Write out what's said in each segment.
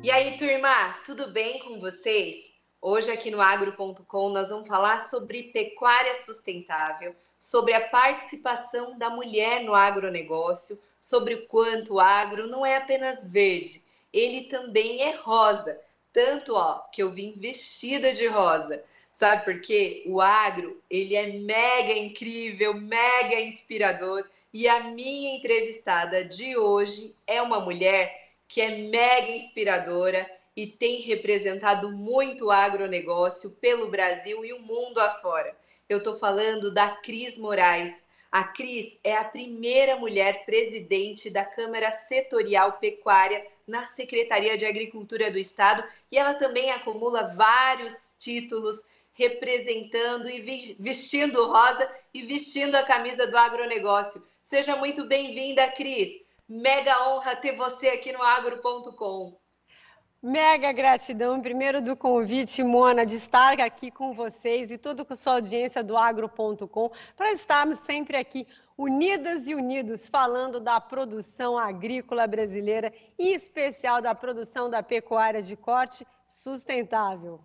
E aí, turma, tudo bem com vocês? Hoje aqui no agro.com nós vamos falar sobre pecuária sustentável, sobre a participação da mulher no agronegócio, sobre o quanto o agro não é apenas verde, ele também é rosa. Tanto, que eu vim vestida de rosa. Sabe por quê? O agro, ele é mega incrível, mega inspirador. E a minha entrevistada de hoje é uma mulher que é mega inspiradora e tem representado muito o agronegócio pelo Brasil e o mundo afora. Eu estou falando da Cris Moraes. A Cris é a primeira mulher presidente da Câmara Setorial Pecuária na Secretaria de Agricultura do Estado e ela também acumula vários títulos representando e vestindo rosa e vestindo a camisa do agronegócio. Seja muito bem-vinda, Cris. Mega honra ter você aqui no agro.com. Mega gratidão, primeiro do convite, Mona, de estar aqui com vocês e tudo com sua audiência do agro.com, para estarmos sempre aqui unidas e unidos, falando da produção agrícola brasileira, em especial da produção da pecuária de corte sustentável.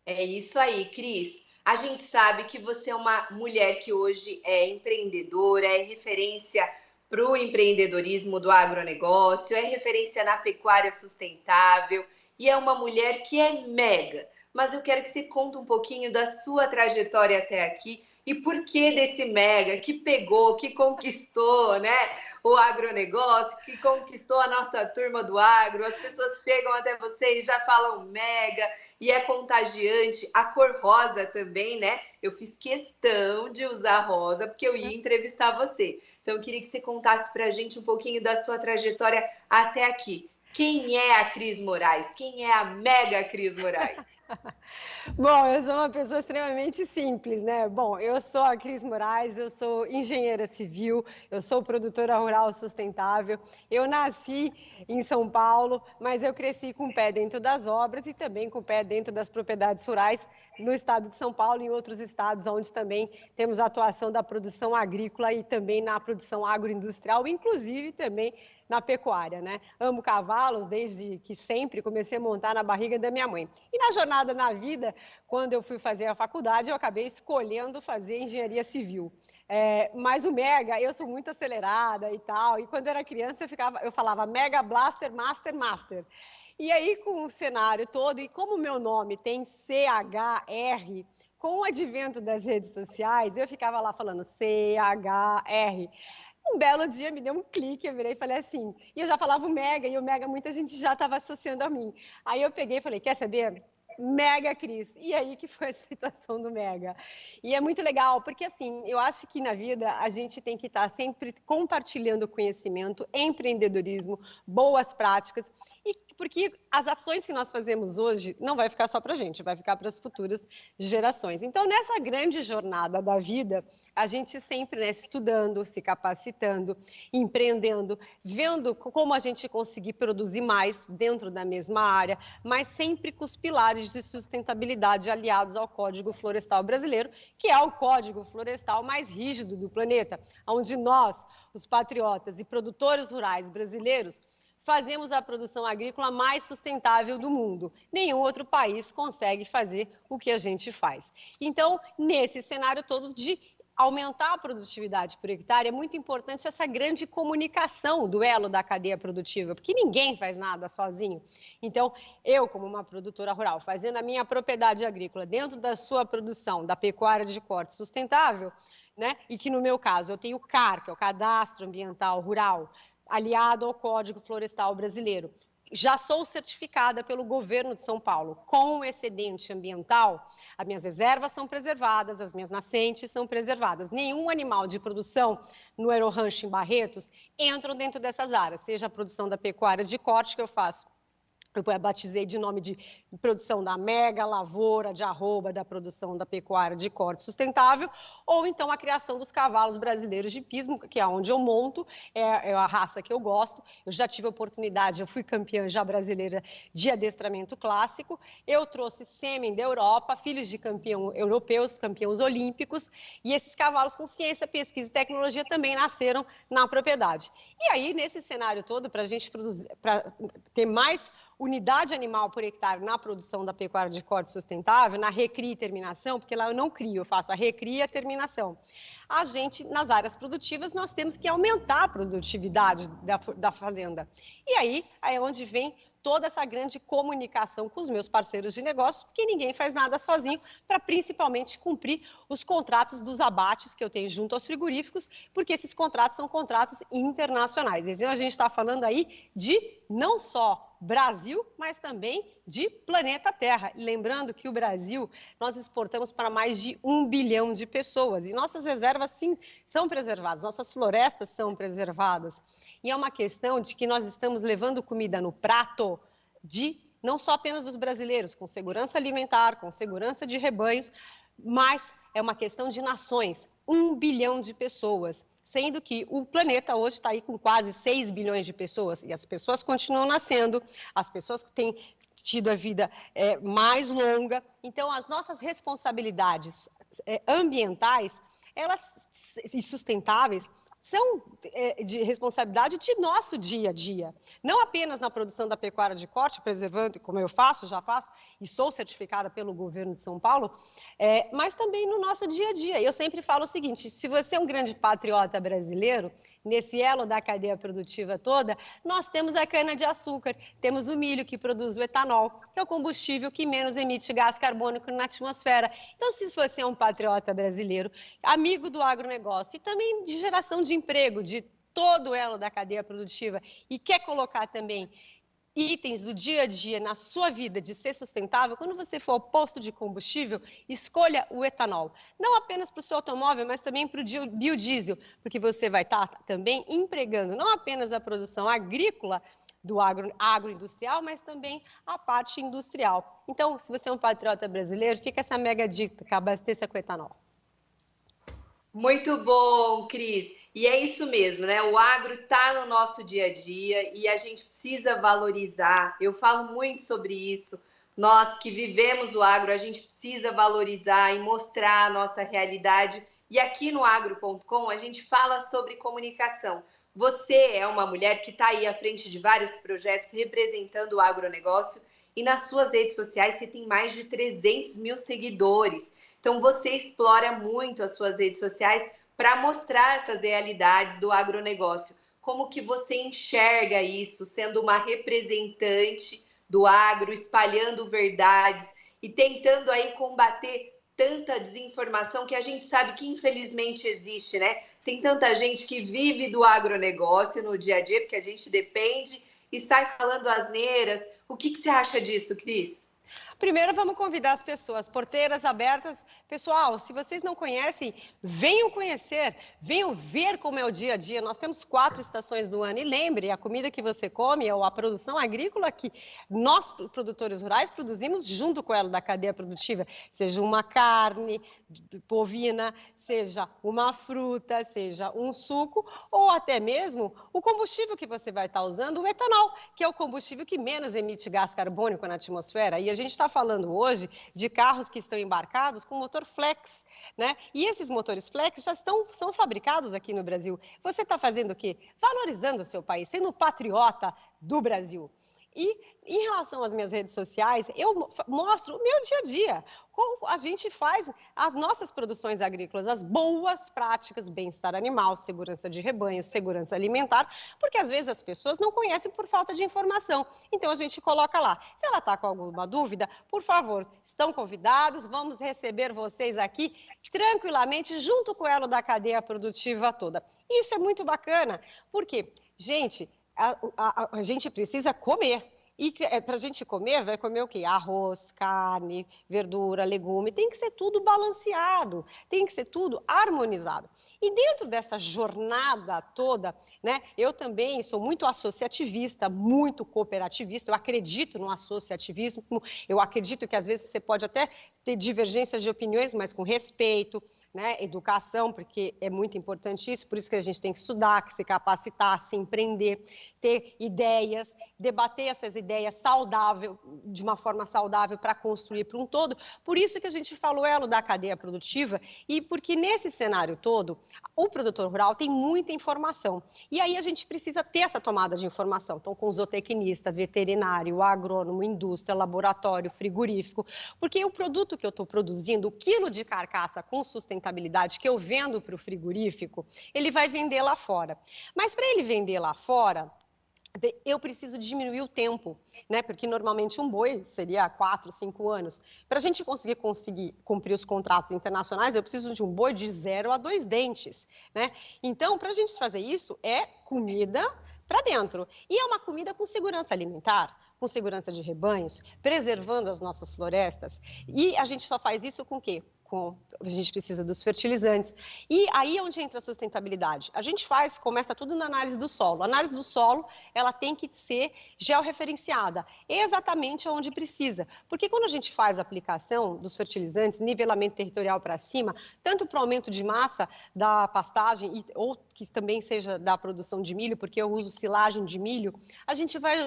É isso aí, Cris. A gente sabe que você é uma mulher que hoje é empreendedora, é referência para o empreendedorismo do agronegócio, é referência na pecuária sustentável e é uma mulher que é mega. Mas eu quero que você conte um pouquinho da sua trajetória até aqui e por que desse mega que pegou, que conquistou, né? O agronegócio, que conquistou a nossa turma do agro. As pessoas chegam até você e já falam mega e é contagiante. A cor rosa também, né? Eu fiz questão de usar rosa porque eu ia entrevistar você. Então, eu queria que você contasse para a gente um pouquinho da sua trajetória até aqui. Quem é a Cris Moraes? Quem é a mega Cris Moraes? Bom, eu sou uma pessoa extremamente simples, né? Bom, eu sou a Cris Moraes, eu sou engenheira civil, eu sou produtora rural sustentável. Eu nasci em São Paulo, mas eu cresci com o pé dentro das obras e também com o pé dentro das propriedades rurais no estado de São Paulo e em outros estados onde também temos a atuação da produção agrícola e também na produção agroindustrial, inclusive também na pecuária, né? Amo cavalos desde que sempre comecei a montar na barriga da minha mãe. E na jornada na vida, quando eu fui fazer a faculdade, eu acabei escolhendo fazer engenharia civil. Mas o Mega, eu sou muito acelerada e tal, e quando eu era criança eu falava Mega Blaster Master Master. E aí com o cenário todo, e como o meu nome tem CHR, com o advento das redes sociais, eu ficava lá falando CHR. Um belo dia me deu um clique, eu virei e falei assim, e eu já falava o Mega, e o Mega muita gente já estava associando a mim. Aí eu peguei e falei, quer saber? Mega Cris. E aí que foi a situação do Mega. E é muito legal, porque assim, eu acho que na vida a gente tem que estar sempre compartilhando conhecimento, empreendedorismo, boas práticas, e porque as ações que nós fazemos hoje não vai ficar só para a gente, vai ficar para as futuras gerações. Então, nessa grande jornada da vida, a gente sempre, né, estudando, se capacitando, empreendendo, vendo como a gente conseguir produzir mais dentro da mesma área, mas sempre com os pilares de sustentabilidade aliados ao Código Florestal Brasileiro, que é o código florestal mais rígido do planeta, onde nós, os patriotas e produtores rurais brasileiros, fazemos a produção agrícola mais sustentável do mundo. Nenhum outro país consegue fazer o que a gente faz. Então, nesse cenário todo de aumentar a produtividade por hectare, é muito importante essa grande comunicação do elo da cadeia produtiva, porque ninguém faz nada sozinho. Então, eu, como uma produtora rural, fazendo a minha propriedade agrícola dentro da sua produção, da pecuária de corte sustentável, né? E que no meu caso eu tenho o CAR, que é o Cadastro Ambiental Rural, aliado ao Código Florestal Brasileiro. Já sou certificada pelo governo de São Paulo. Com o excedente ambiental, as minhas reservas são preservadas, as minhas nascentes são preservadas. Nenhum animal de produção no Aerorancho em Barretos entram dentro dessas áreas, seja a produção da pecuária de corte que eu faço eu batizei de nome de produção da mega lavoura, de arroba, da produção da pecuária de corte sustentável, ou então a criação dos cavalos brasileiros de hipismo, que é onde eu monto, é a raça que eu gosto. Eu já tive a oportunidade, eu fui campeã já brasileira de adestramento clássico, eu trouxe sêmen da Europa, filhos de campeão europeus, campeões olímpicos, e esses cavalos com ciência, pesquisa e tecnologia também nasceram na propriedade. E aí, nesse cenário todo, para a gente produzir, para ter mais unidade animal por hectare na produção da pecuária de corte sustentável, na recria e terminação, porque lá eu não crio, eu faço a recria e a terminação. A gente, nas áreas produtivas, nós temos que aumentar a produtividade da fazenda. E aí é onde vem toda essa grande comunicação com os meus parceiros de negócio, porque ninguém faz nada sozinho, para principalmente cumprir os contratos dos abates que eu tenho junto aos frigoríficos, porque esses contratos são contratos internacionais. Então, a gente está falando aí de não só Brasil, mas também de planeta Terra. Lembrando que o Brasil, nós exportamos para mais de 1 bilhão de pessoas e nossas reservas, sim, são preservadas, nossas florestas são preservadas. E é uma questão de que nós estamos levando comida no prato de não só apenas dos brasileiros, com segurança alimentar, com segurança de rebanhos, mas é uma questão de nações, 1 bilhão de pessoas, sendo que o planeta hoje está aí com quase 6 bilhões de pessoas, e as pessoas continuam nascendo, as pessoas têm tido a vida mais longa, então as nossas responsabilidades ambientais, elas e sustentáveis, são de responsabilidade de nosso dia a dia. Não apenas na produção da pecuária de corte, preservando, como eu faço, já faço, e sou certificada pelo governo de São Paulo, mas também no nosso dia a dia. Eu sempre falo o seguinte, se você é um grande patriota brasileiro, nesse elo da cadeia produtiva toda, nós temos a cana-de-açúcar, temos o milho que produz o etanol, que é o combustível que menos emite gás carbônico na atmosfera. Então, se você é um patriota brasileiro, amigo do agronegócio e também de geração de emprego, de todo o elo da cadeia produtiva, e quer colocar também itens do dia a dia na sua vida de ser sustentável, quando você for ao posto de combustível, escolha o etanol. Não apenas para o seu automóvel, mas também para o biodiesel, porque você vai estar também empregando não apenas a produção agrícola do agroindustrial, mas também a parte industrial. Então, se você é um patriota brasileiro, fica essa mega dica, abasteça com etanol. Muito bom, Cris. E é isso mesmo, né? O agro está no nosso dia a dia e a gente precisa valorizar. Eu falo muito sobre isso. Nós que vivemos o agro, a gente precisa valorizar e mostrar a nossa realidade. E aqui no agro.com a gente fala sobre comunicação. Você é uma mulher que está aí à frente de vários projetos representando o agronegócio e nas suas redes sociais você tem mais de 300 mil seguidores. Então, você explora muito as suas redes sociais para mostrar essas realidades do agronegócio. Como que você enxerga isso, sendo uma representante do agro, espalhando verdades e tentando aí combater tanta desinformação que a gente sabe que infelizmente existe, né? Tem tanta gente que vive do agronegócio no dia a dia, porque a gente depende e sai falando asneiras. O que você acha disso, Cris? Primeiro, vamos convidar as pessoas, porteiras abertas. Pessoal, se vocês não conhecem, venham conhecer, venham ver como é o dia a dia. Nós temos 4 estações do ano e lembre, a comida que você come ou a produção agrícola que nós, produtores rurais, produzimos junto com ela da cadeia produtiva, seja uma carne bovina, seja uma fruta, seja um suco ou até mesmo o combustível que você vai estar usando, o etanol, que é o combustível que menos emite gás carbônico na atmosfera. E a gente está falando hoje de carros que estão embarcados com motor flex, né? E esses motores flex já são fabricados aqui no Brasil. Você está fazendo o quê? Valorizando o seu país, sendo patriota do Brasil. E em relação às minhas redes sociais, eu mostro o meu dia a dia, como a gente faz as nossas produções agrícolas, as boas práticas, bem-estar animal, segurança de rebanho, segurança alimentar, porque às vezes as pessoas não conhecem por falta de informação. Então a gente coloca lá. Se ela está com alguma dúvida, por favor, estão convidados, vamos receber vocês aqui tranquilamente, junto com ela da cadeia produtiva toda. Isso é muito bacana, porque, gente, a gente precisa comer. E para a gente comer, vai comer o quê? Arroz, carne, verdura, legume. Tem que ser tudo balanceado, tem que ser tudo harmonizado. E dentro dessa jornada toda, né, eu também sou muito associativista, muito cooperativista. Eu acredito no associativismo. Eu acredito que às vezes você pode até ter divergências de opiniões, mas com respeito, né, educação, porque é muito importante isso, por isso que a gente tem que estudar, que se capacitar, se empreender, ter ideias, debater essas ideias saudável, de uma forma saudável para construir para um todo. Por isso que a gente falou elo da cadeia produtiva e porque nesse cenário todo, o produtor rural tem muita informação. E aí a gente precisa ter essa tomada de informação. Então, com zootecnista, veterinário, agrônomo, indústria, laboratório, frigorífico, porque o produto que eu estou produzindo, o quilo de carcaça com sustentabilidade que eu vendo para o frigorífico, ele vai vender lá fora. Mas para ele vender lá fora, eu preciso diminuir o tempo, né? Porque normalmente um boi seria 4, 5 anos. Para a gente conseguir cumprir os contratos internacionais, eu preciso de um boi de 0 a 2 dentes, né? Então, para a gente fazer isso, é comida para dentro. E é uma comida com segurança alimentar, com segurança de rebanhos, preservando as nossas florestas. E a gente só faz isso com o quê? A gente precisa dos fertilizantes. E aí é onde entra a sustentabilidade. A gente começa tudo na análise do solo. A análise do solo, ela tem que ser georreferenciada, exatamente onde precisa. Porque quando a gente faz a aplicação dos fertilizantes, nivelamento territorial para cima, tanto para o aumento de massa da pastagem, ou que também seja da produção de milho, porque eu uso silagem de milho, a gente vai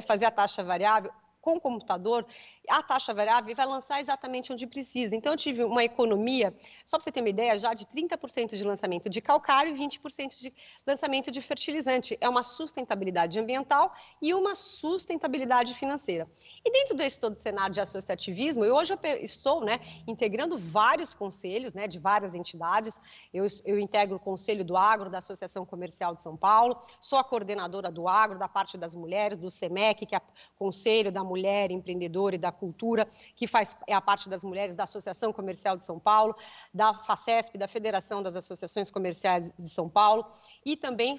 fazer a taxa variável com o computador, a taxa variável vai lançar exatamente onde precisa. Então, eu tive uma economia, só para você ter uma ideia, já de 30% de lançamento de calcário e 20% de lançamento de fertilizante. É uma sustentabilidade ambiental e uma sustentabilidade financeira. E dentro desse todo cenário de associativismo, hoje eu estou, né, integrando vários conselhos, né, de várias entidades. Eu integro o Conselho do Agro da Associação Comercial de São Paulo, sou a coordenadora do agro, da parte das mulheres, do SEMEC, que é o Conselho da Mulher Empreendedora e da Cultura, que é a parte das mulheres da Associação Comercial de São Paulo, da FACESP, da Federação das Associações Comerciais de São Paulo, e também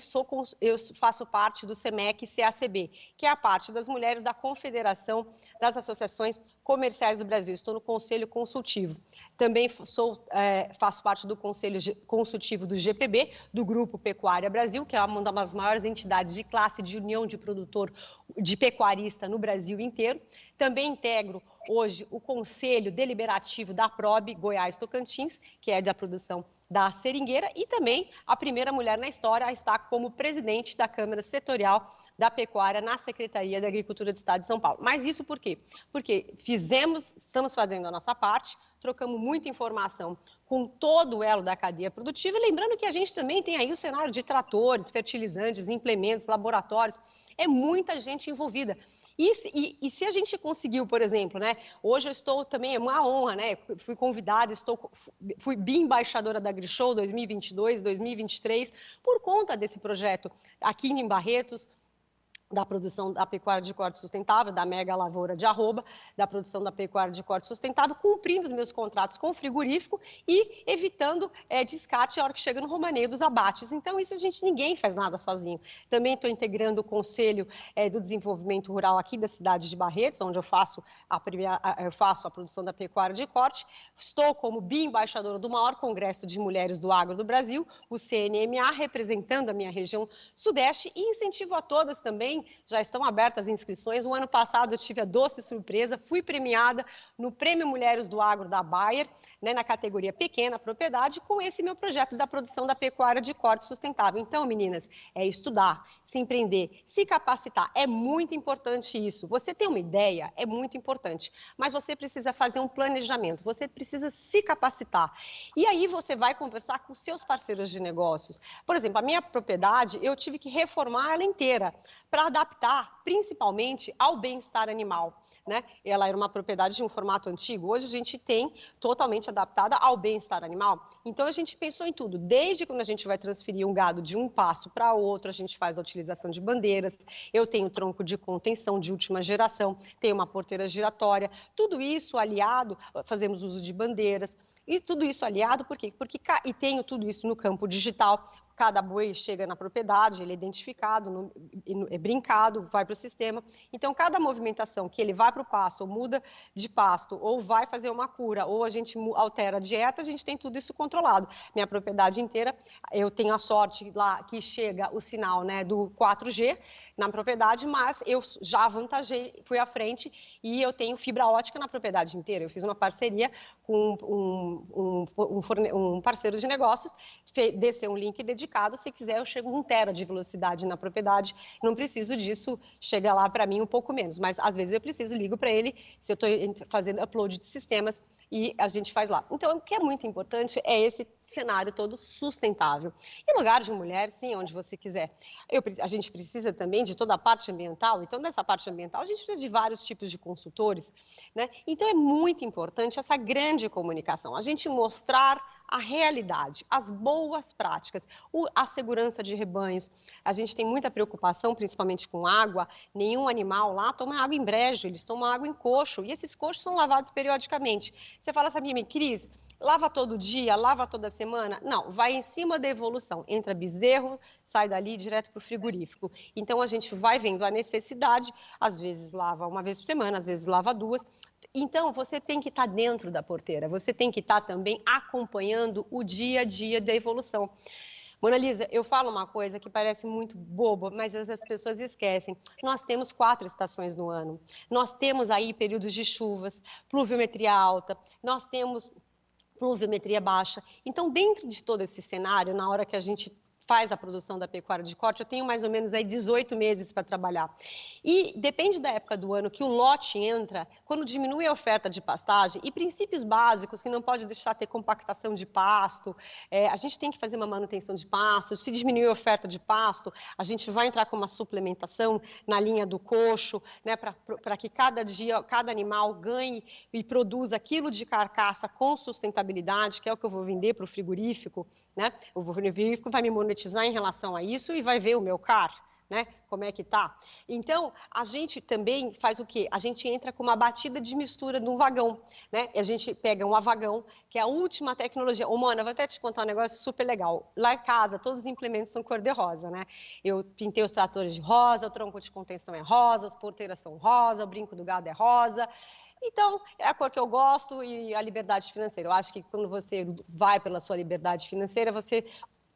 eu faço parte do SEMEC-CACB, que é a parte das mulheres da Confederação das Associações Comerciais do Brasil. Estou no Conselho Consultivo. Também faço parte do Conselho Consultivo do GPB, do Grupo Pecuária Brasil, que é uma das maiores entidades de classe de união de produtor de pecuarista no Brasil inteiro. Também integro hoje o Conselho Deliberativo da PROB Goiás Tocantins, que é da produção da seringueira, e também a primeira mulher na história a estar como presidente da Câmara Setorial da Pecuária na Secretaria da Agricultura do Estado de São Paulo. Mas isso por quê? Porque estamos fazendo a nossa parte, trocamos muita informação com todo o elo da cadeia produtiva, e lembrando que a gente também tem aí o cenário de tratores, fertilizantes, implementos, laboratórios, é muita gente envolvida. E se a gente conseguiu, por exemplo, né? Hoje eu estou também, é uma honra, né? Fui convidada, fui bi-embaixadora da AgriShow 2022, 2023, por conta desse projeto aqui em Barretos, da produção da pecuária de corte sustentável, da mega lavoura de arroba, da produção da pecuária de corte sustentável, cumprindo os meus contratos com o frigorífico e evitando descarte a hora que chega no romaneio dos abates. Então, isso ninguém faz nada sozinho. Também estou integrando o Conselho do Desenvolvimento Rural aqui da cidade de Barretos, onde eu faço a produção da pecuária de corte. Estou como bi-embaixadora do maior congresso de mulheres do agro do Brasil, o CNMA, representando a minha região sudeste, e incentivo a todas também. Já estão abertas as inscrições. O ano passado eu tive a doce surpresa, fui premiada no Prêmio Mulheres do Agro da Bayer, né, na categoria Pequena Propriedade, com esse meu projeto da produção da pecuária de corte sustentável. Então, meninas, é estudar, se empreender, se capacitar. É muito importante isso. Você tem uma ideia, é muito importante, mas você precisa fazer um planejamento, você precisa se capacitar. E aí você vai conversar com os seus parceiros de negócios. Por exemplo, a minha propriedade, eu tive que reformar ela inteira para adaptar principalmente ao bem-estar animal, né? Ela era uma propriedade de um formato antigo, hoje a gente tem totalmente adaptada ao bem-estar animal. Então a gente pensou em tudo, desde quando a gente vai transferir um gado de um pasto para outro, a gente faz a utilização de bandeiras, eu tenho tronco de contenção de última geração, tenho uma porteira giratória, tudo isso aliado, fazemos uso de bandeiras, e tudo isso aliado, por quê? E tenho tudo isso no campo digital, cada boi chega na propriedade, ele é identificado, é brincado, vai para o sistema. Então, cada movimentação que ele vai para o pasto, ou muda de pasto, ou vai fazer uma cura, ou a gente altera a dieta, a gente tem tudo isso controlado. Minha propriedade inteira, eu tenho a sorte lá que chega o sinal, né, do 4G na propriedade, mas eu já avantajei, fui à frente e eu tenho fibra ótica na propriedade inteira. Eu fiz uma parceria com um parceiro de negócios, descer um link dedicado, se quiser eu chego 1 tera de velocidade na propriedade, não preciso disso, chega lá para mim um pouco menos, mas às vezes eu preciso, ligo para ele, se eu estou fazendo upload de sistemas, e a gente faz lá. Então, o que é muito importante é esse cenário todo sustentável. Em lugar de mulher, sim, onde você quiser. A gente precisa também de toda a parte ambiental, então nessa parte ambiental a gente precisa de vários tipos de consultores, né? Então é muito importante essa grande comunicação, a gente mostrar a realidade, as boas práticas, a segurança de rebanhos. A gente tem muita preocupação, principalmente com água. Nenhum animal lá toma água em brejo, eles tomam água em coxo. E esses coxos são lavados periodicamente. Você fala assim, Cris, lava todo dia, lava toda semana? Não, vai em cima da evolução. Entra bezerro, sai dali direto para o frigorífico. Então, a gente vai vendo a necessidade, às vezes lava uma vez por semana, às vezes lava 2. Então, você tem que estar dentro da porteira, você tem que estar também acompanhando o dia a dia da evolução. Mona Lisa, eu falo uma coisa que parece muito boba, mas as pessoas esquecem. Nós temos 4 estações no ano. Nós temos aí períodos de chuvas, pluviometria alta, nós temos pluviometria baixa. Então, dentro de todo esse cenário, na hora que a gente faz a produção da pecuária de corte, eu tenho mais ou menos aí 18 meses para trabalhar. E depende da época do ano que o lote entra, quando diminui a oferta de pastagem, e princípios básicos que não pode deixar ter compactação de pasto, a gente tem que fazer uma manutenção de pasto, se diminuir a oferta de pasto, a gente vai entrar com uma suplementação na linha do coxo, né, para que cada dia, cada animal ganhe e produza aquilo de carcaça com sustentabilidade, que é o que eu vou vender para o frigorífico, né? O frigorífico vai me monetizar em relação a isso e vai ver o meu CAR, né? Como é que tá? Então, a gente também faz o quê? A gente entra com uma batida de mistura no vagão, né? E a gente pega um avagão, que é a última tecnologia. Ô, Mona, vou até te contar um negócio super legal. Lá em casa, todos os implementos são cor-de-rosa, né? Eu pintei os tratores de rosa, o tronco de contenção é rosa, as porteiras são rosa, o brinco do gado é rosa. Então, é a cor que eu gosto e a liberdade financeira. Eu acho que quando você vai pela sua liberdade financeira, você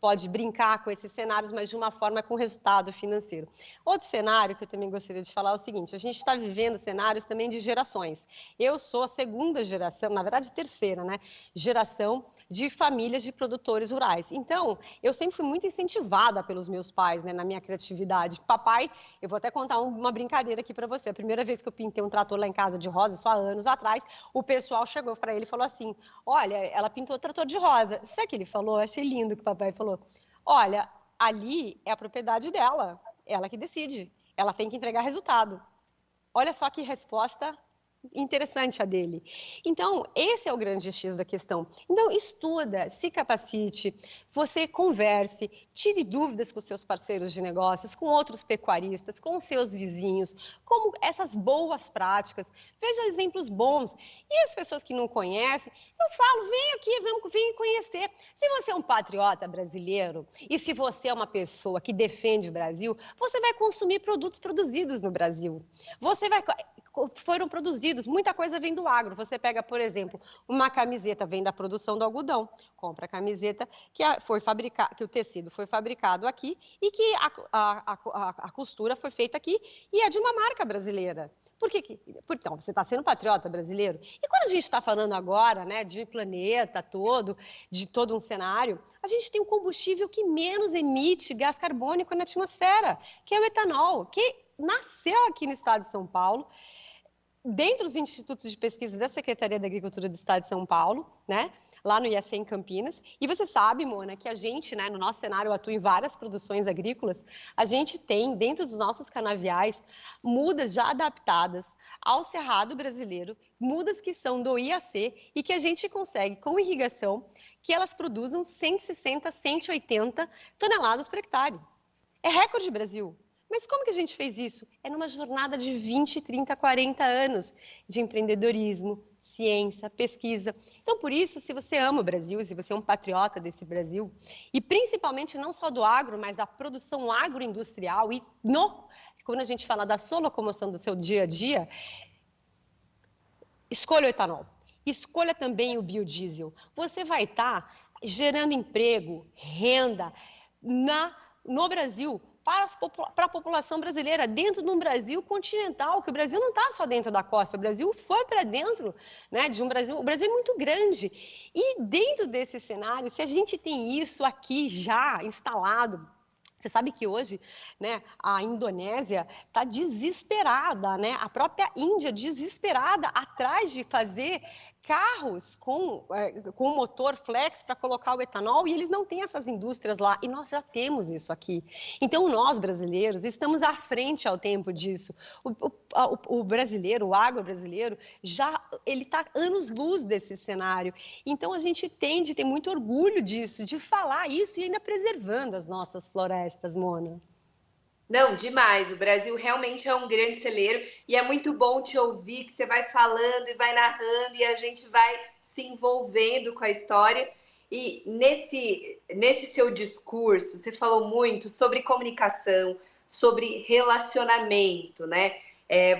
pode brincar com esses cenários, mas de uma forma com resultado financeiro. Outro cenário que eu também gostaria de falar é o seguinte, a gente está vivendo cenários também de gerações. Eu sou a segunda geração, na verdade terceira, né? Geração de famílias de produtores rurais. Então, eu sempre fui muito incentivada pelos meus pais, né, na minha criatividade. Papai, eu vou até contar uma brincadeira aqui para você. A primeira vez que eu pintei um trator lá em casa de rosa, só há anos atrás, o pessoal chegou para ele e falou assim, olha, ela pintou o trator de rosa. Sabe o que ele falou? Eu achei lindo o que o papai falou. Olha, ali é a propriedade dela, ela que decide, ela tem que entregar resultado. Olha só que resposta interessante a dele. Então, esse é o grande X da questão. Então, estuda, se capacite, você converse, tire dúvidas com seus parceiros de negócios, com outros pecuaristas, com os seus vizinhos, como essas boas práticas, veja exemplos bons. E as pessoas que não conhecem, eu falo, vem aqui, vem conhecer. Se você é um patriota brasileiro e se você é uma pessoa que defende o Brasil, você vai consumir produtos produzidos no Brasil. Foram produzidos, muita coisa vem do agro. Você pega, por exemplo, uma camiseta, vem da produção do algodão, compra a camiseta que o tecido foi fabricado aqui e que a costura foi feita aqui e é de uma marca brasileira. Então, você está sendo patriota brasileiro. E quando a gente está falando agora, né, de planeta todo, de todo um cenário, a gente tem um combustível que menos emite gás carbônico na atmosfera, que é o etanol, que nasceu aqui no estado de São Paulo, dentro dos institutos de pesquisa da Secretaria da Agricultura do Estado de São Paulo, né? Lá no IAC em Campinas. E você sabe, Mona, que a gente, né, no nosso cenário, atua em várias produções agrícolas. A gente tem, dentro dos nossos canaviais, mudas já adaptadas ao cerrado brasileiro, mudas que são do IAC e que a gente consegue, com irrigação, que elas produzam 160, 180 toneladas por hectare. É recorde Brasil. Mas como que a gente fez isso? É numa jornada de 20, 30, 40 anos de empreendedorismo, ciência, pesquisa. Então, por isso, se você ama o Brasil, se você é um patriota desse Brasil, e principalmente não só do agro, mas da produção agroindustrial, e quando a gente fala da sua locomoção do seu dia a dia, escolha o etanol. Escolha também o biodiesel. Você vai estar gerando emprego, renda no Brasil, para a população brasileira, dentro de um Brasil continental, que o Brasil não está só dentro da costa, o Brasil foi para dentro, né, de um Brasil, o Brasil é muito grande. E dentro desse cenário, se a gente tem isso aqui já instalado, você sabe que hoje, né, a Indonésia está desesperada, né? A própria Índia desesperada atrás de fazer carros com motor flex para colocar o etanol, e eles não têm essas indústrias lá, e nós já temos isso aqui. Então, nós, brasileiros, estamos à frente ao tempo disso. O brasileiro, o agro brasileiro, ele está anos-luz desse cenário. Então, a gente tem de ter muito orgulho disso, de falar isso e ainda preservando as nossas florestas, Mona. Não, demais. O Brasil realmente é um grande celeiro e é muito bom te ouvir que você vai falando e vai narrando e a gente vai se envolvendo com a história. E nesse seu discurso, você falou muito sobre comunicação, sobre relacionamento, né?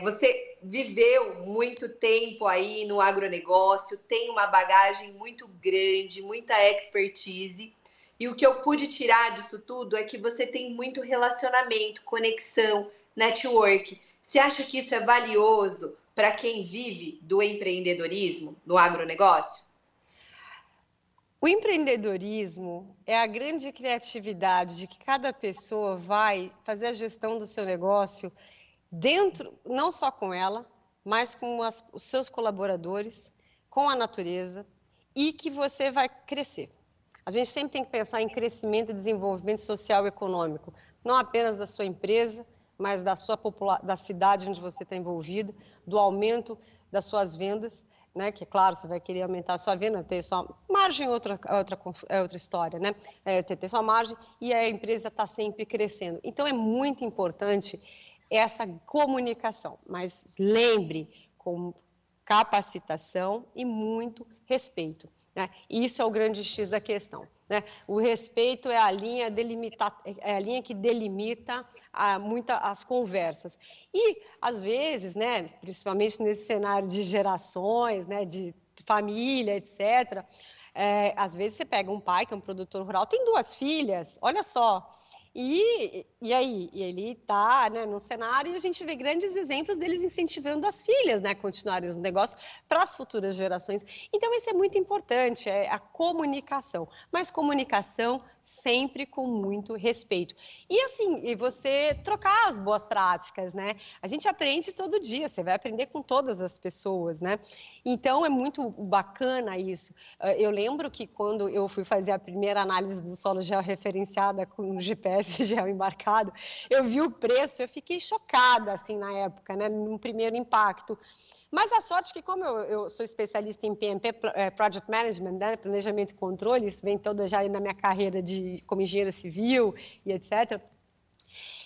Você viveu muito tempo aí no agronegócio, tem uma bagagem muito grande, muita expertise. E o que eu pude tirar disso tudo é que você tem muito relacionamento, conexão, network. Você acha que isso é valioso para quem vive do empreendedorismo no agronegócio? O empreendedorismo é a grande criatividade de que cada pessoa vai fazer a gestão do seu negócio dentro, não só com ela, mas com os seus colaboradores, com a natureza, e que você vai crescer. A gente sempre tem que pensar em crescimento e desenvolvimento social e econômico, não apenas da sua empresa, mas da cidade onde você está envolvido, do aumento das suas vendas, né? Que, claro, você vai querer aumentar a sua venda, ter sua margem, outra história, né? Ter sua margem e a empresa está sempre crescendo. Então, é muito importante essa comunicação, mas lembre, com capacitação e muito respeito. Né? Isso é o grande X da questão. Né? O respeito é a linha que delimita as conversas. E, às vezes, né, principalmente nesse cenário de gerações, né, de família, etc., às vezes você pega um pai que é um produtor rural, tem 2 filhas, olha só. E aí, ele está, né, no cenário, e a gente vê grandes exemplos deles incentivando as filhas, né, a continuarem no negócio para as futuras gerações. Então, isso é muito importante, é a comunicação, mas comunicação sempre com muito respeito. E assim, e você trocar as boas práticas, né? A gente aprende todo dia, você vai aprender com todas as pessoas, né? Então, é muito bacana isso. Eu lembro que quando eu fui fazer a primeira análise do solo georreferenciada com o GPS geoembarcado, eu vi o preço, eu fiquei chocada, assim, na época, né? No primeiro impacto. Mas a sorte que, como eu sou especialista em PMP, Project Management, né, planejamento e controle, isso vem toda já na minha carreira como engenheira civil e etc.,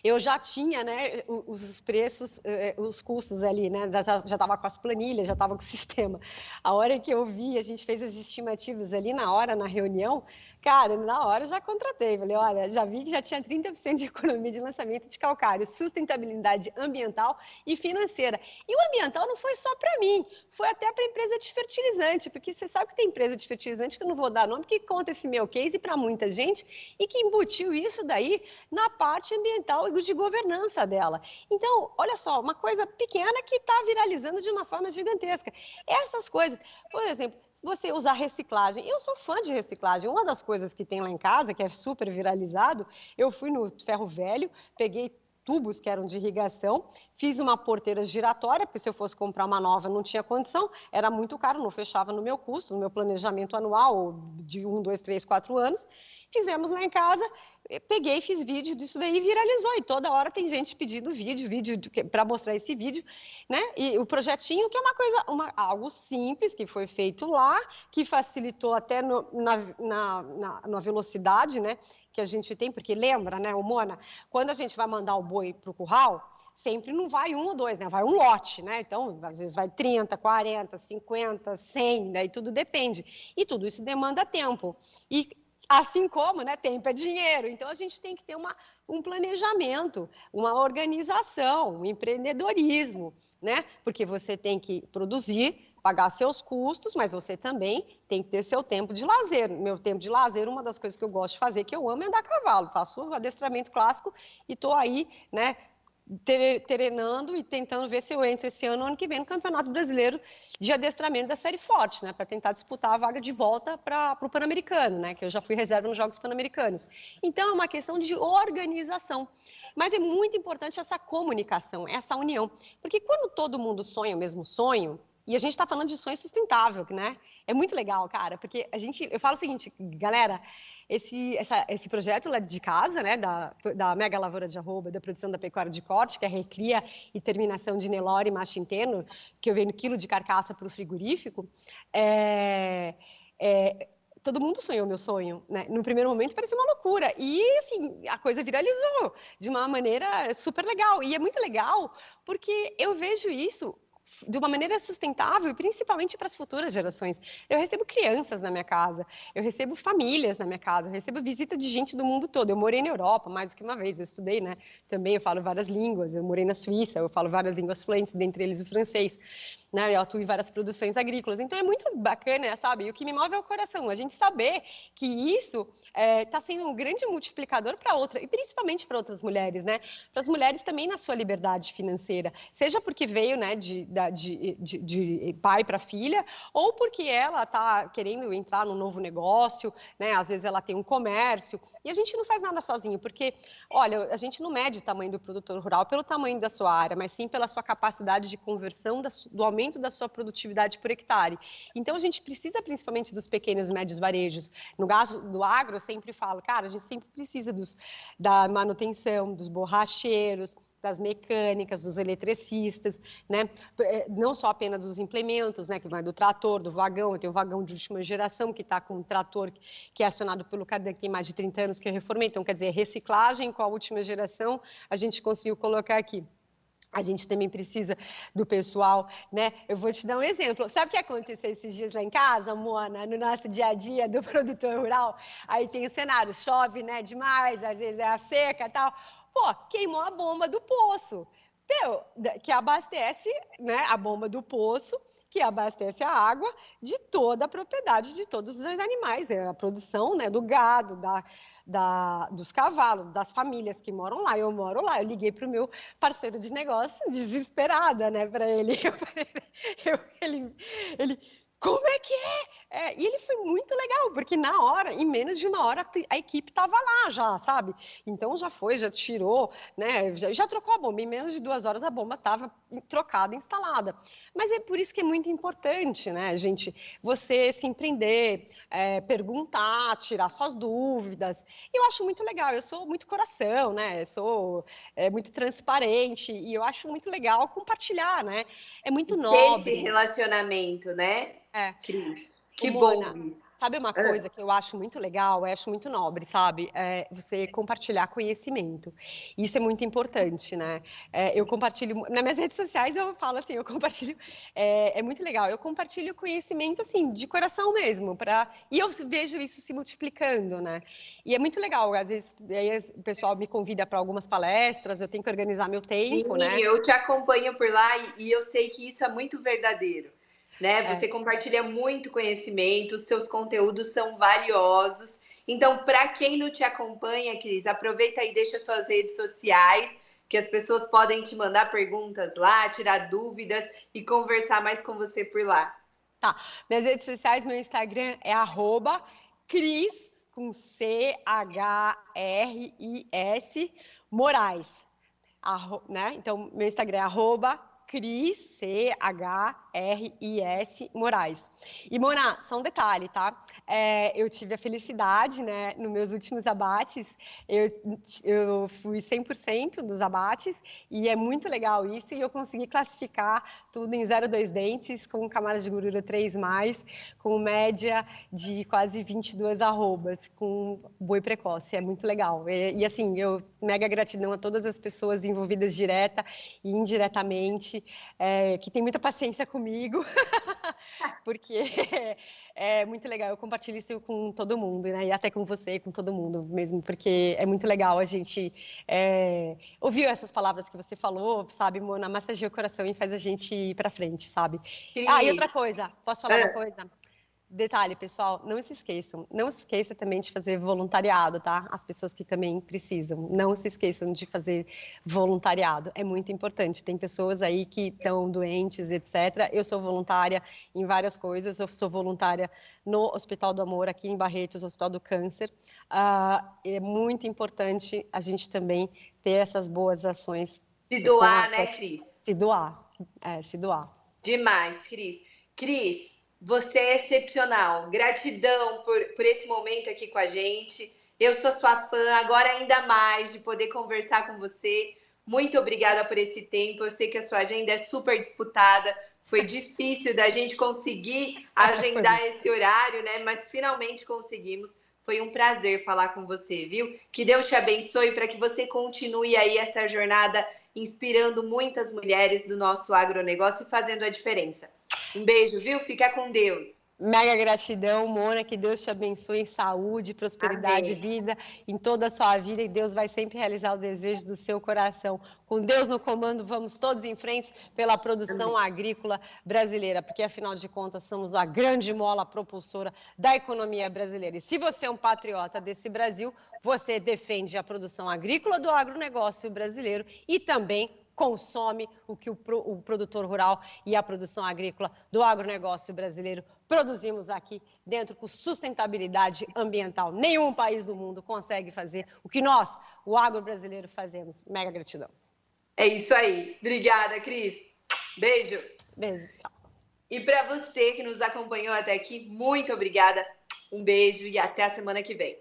eu já tinha, né, os preços, os custos ali, né, já estava com as planilhas, já estava com o sistema. A hora que eu vi, a gente fez as estimativas ali na hora, na reunião, cara, na hora eu já contratei, falei, olha, já vi que já tinha 30% de economia de lançamento de calcário, sustentabilidade ambiental e financeira. E o ambiental não foi só para mim, foi até para a empresa de fertilizante, porque você sabe que tem empresa de fertilizante, que eu não vou dar nome, que conta esse meu case para muita gente e que embutiu isso daí na parte ambiental e de governança dela. Então, olha só, uma coisa pequena que está viralizando de uma forma gigantesca. Essas coisas, por exemplo, se você usar reciclagem, eu sou fã de reciclagem. Uma das coisas que tem lá em casa, que é super viralizado, eu fui no ferro velho, peguei tubos que eram de irrigação, fiz uma porteira giratória, porque se eu fosse comprar uma nova não tinha condição, era muito caro, não fechava no meu custo, no meu planejamento anual de 1, 2, 3, 4 anos. Fizemos lá em casa, peguei e fiz vídeo disso daí e viralizou. E toda hora tem gente pedindo vídeo para mostrar esse vídeo, né? E o projetinho, que é uma coisa, algo simples que foi feito lá, que facilitou até na velocidade, né? Que a gente tem, porque lembra, né, Mona, quando a gente vai mandar o boi para o curral, sempre não vai 1 ou 2, né? Vai um lote, né? Então, às vezes vai 30, 40, 50, 100, daí tudo depende. E tudo isso demanda tempo. E assim como, né, tempo é dinheiro. Então, a gente tem que ter um planejamento, uma organização, um empreendedorismo, né? Porque você tem que produzir, pagar seus custos, mas você também tem que ter seu tempo de lazer. Meu tempo de lazer, uma das coisas que eu gosto de fazer, que eu amo, é andar a cavalo. Faço adestramento clássico e estou aí, né, treinando e tentando ver se eu entro esse ano que vem no Campeonato Brasileiro de Adestramento da Série Forte, né, para tentar disputar a vaga de volta para o Pan-Americano, né, que eu já fui reserva nos Jogos Pan-Americanos. Então, é uma questão de organização. Mas é muito importante essa comunicação, essa união. Porque quando todo mundo sonha o mesmo sonho, e a gente está falando de sonho sustentável, né? É muito legal, cara, porque eu falo o seguinte, galera, esse projeto lá de casa, né, da Mega Lavoura de Arroba, da produção da pecuária de corte, que é a recria e terminação de Nelore e macho interno, que eu venho no quilo de carcaça para o frigorífico, todo mundo sonhou meu sonho, né? No primeiro momento parecia uma loucura e assim a coisa viralizou de uma maneira super legal e é muito legal porque eu vejo isso de uma maneira sustentável e principalmente para as futuras gerações. Eu recebo crianças na minha casa, eu recebo famílias na minha casa, eu recebo visita de gente do mundo todo. Eu morei na Europa mais do que uma vez, eu estudei, né? Também eu falo várias línguas, eu morei na Suíça, eu falo várias línguas fluentes, dentre eles o francês. Né, eu atuo em várias produções agrícolas, então é muito bacana, sabe? E o que me move é o coração, a gente saber que isso está sendo um grande multiplicador para outra, e principalmente para outras mulheres, né? Para as mulheres também na sua liberdade financeira, seja porque veio, né, de pai para filha, ou porque ela está querendo entrar num novo negócio, né? Às vezes ela tem um comércio, e a gente não faz nada sozinho, porque, olha, a gente não mede o tamanho do produtor rural pelo tamanho da sua área, mas sim pela sua capacidade de conversão do aumento da sua produtividade por hectare. Então, a gente precisa principalmente dos pequenos e médios varejos. No caso do agro, eu sempre falo, cara, a gente sempre precisa da manutenção, dos borracheiros, das mecânicas, dos eletricistas, né? Não só apenas dos implementos, né? Que vai do trator, do vagão. Eu tenho um vagão de última geração que está com um trator que é acionado pelo Cadan, que tem mais de 30 anos que eu reformei. Então, quer dizer, reciclagem com a última geração, a gente conseguiu colocar aqui. A gente também precisa do pessoal, né? Eu vou te dar um exemplo. Sabe o que aconteceu esses dias lá em casa, Mona? No nosso dia a dia do produtor rural? Aí tem o cenário, chove, né? Demais, às vezes é a seca e tal. Pô, queimou a bomba do poço. Que abastece, né? A bomba do poço, que abastece a água de toda a propriedade de todos os animais. É a produção, né? Do gado, dos cavalos, das famílias que moram lá. Eu moro lá. Eu liguei para o meu parceiro de negócio, desesperada, né, para ele. Ele, como é que é? E ele foi muito legal, porque na hora, em menos de uma hora, a equipe estava lá já, sabe? Então já foi, já tirou, né? Já trocou a bomba. Em menos de 2 horas a bomba estava trocada, instalada. Mas é por isso que é muito importante, né, gente? Você se empreender, perguntar, tirar suas dúvidas. Eu acho muito legal. Eu sou muito coração, né? Eu sou muito transparente e eu acho muito legal compartilhar, né? É muito nobre. Esse relacionamento, né, Cris? Que Mona, bom. sabe uma coisa que eu acho muito legal, eu acho muito nobre, sabe? Você compartilhar conhecimento. Isso é muito importante, né? Eu compartilho, nas minhas redes sociais eu falo assim, eu compartilho, é muito legal, eu compartilho conhecimento, assim, de coração mesmo, e eu vejo isso se multiplicando, né? E é muito legal, às vezes aí o pessoal me convida para algumas palestras, eu tenho que organizar meu tempo, Sim, né? eu te acompanho por lá e eu sei que isso é muito verdadeiro, né? Você compartilha muito conhecimento, os seus conteúdos são valiosos. Então, para quem não te acompanha, Cris, aproveita e deixa suas redes sociais, que as pessoas podem te mandar perguntas lá, tirar dúvidas e conversar mais com você por lá. Tá, minhas redes sociais, meu Instagram é @Cris, com CHRIS, Moraes. Né? Então, meu Instagram é @Cris, R-I-S Moraes. E, Mona, só um detalhe, tá? Eu tive a felicidade, né, nos meus últimos abates, eu fui 100% dos abates, e é muito legal isso, e eu consegui classificar tudo em 0,2 dentes, com camadas de gordura 3+, com média de quase 22 arrobas, com boi precoce, é muito legal. E assim, mega gratidão a todas as pessoas envolvidas direta e indiretamente, que tem muita paciência comigo, porque é muito legal, eu compartilho isso com todo mundo, né? E até com você, com todo mundo mesmo, porque é muito legal a gente ouvir essas palavras que você falou, sabe, Mona, massageia o coração e faz a gente ir pra frente, sabe? Ah, e outra coisa, posso falar uma coisa? Detalhe, pessoal, não se esqueça também de fazer voluntariado, tá? As pessoas que também precisam, não se esqueçam de fazer voluntariado, é muito importante. Tem pessoas aí que estão doentes, etc. Eu sou voluntária em várias coisas, eu sou voluntária no Hospital do Amor, aqui em Barretos, Hospital do Câncer. É muito importante a gente também ter essas boas ações. Se doar, né, Cris? Se doar, se doar. Demais, Cris. Cris, você é excepcional. Gratidão por esse momento aqui com a gente. Eu sou sua fã, agora ainda mais de poder conversar com você. Muito obrigada por esse tempo. Eu sei que a sua agenda é super disputada. Foi difícil da gente conseguir agendar esse horário, né? Mas finalmente conseguimos. Foi um prazer falar com você, viu? Que Deus te abençoe para que você continue aí essa jornada inspirando muitas mulheres do nosso agronegócio e fazendo a diferença. Um beijo, viu? Fica com Deus. Mega gratidão, Mona, que Deus te abençoe em saúde, prosperidade, Amém. vida, em toda a sua vida, e Deus vai sempre realizar o desejo do seu coração. Com Deus no comando, vamos todos em frente pela produção agrícola brasileira, porque afinal de contas somos a grande mola propulsora da economia brasileira. E se você é um patriota desse Brasil, você defende a produção agrícola do agronegócio brasileiro e também consome o que o produtor rural e a produção agrícola do agronegócio brasileiro produzimos aqui dentro com sustentabilidade ambiental. Nenhum país do mundo consegue fazer o que nós, o agro brasileiro, fazemos. Mega gratidão. É isso aí. Obrigada, Cris. Beijo. Beijo. Tchau. E para você que nos acompanhou até aqui, muito obrigada. Um beijo e até a semana que vem.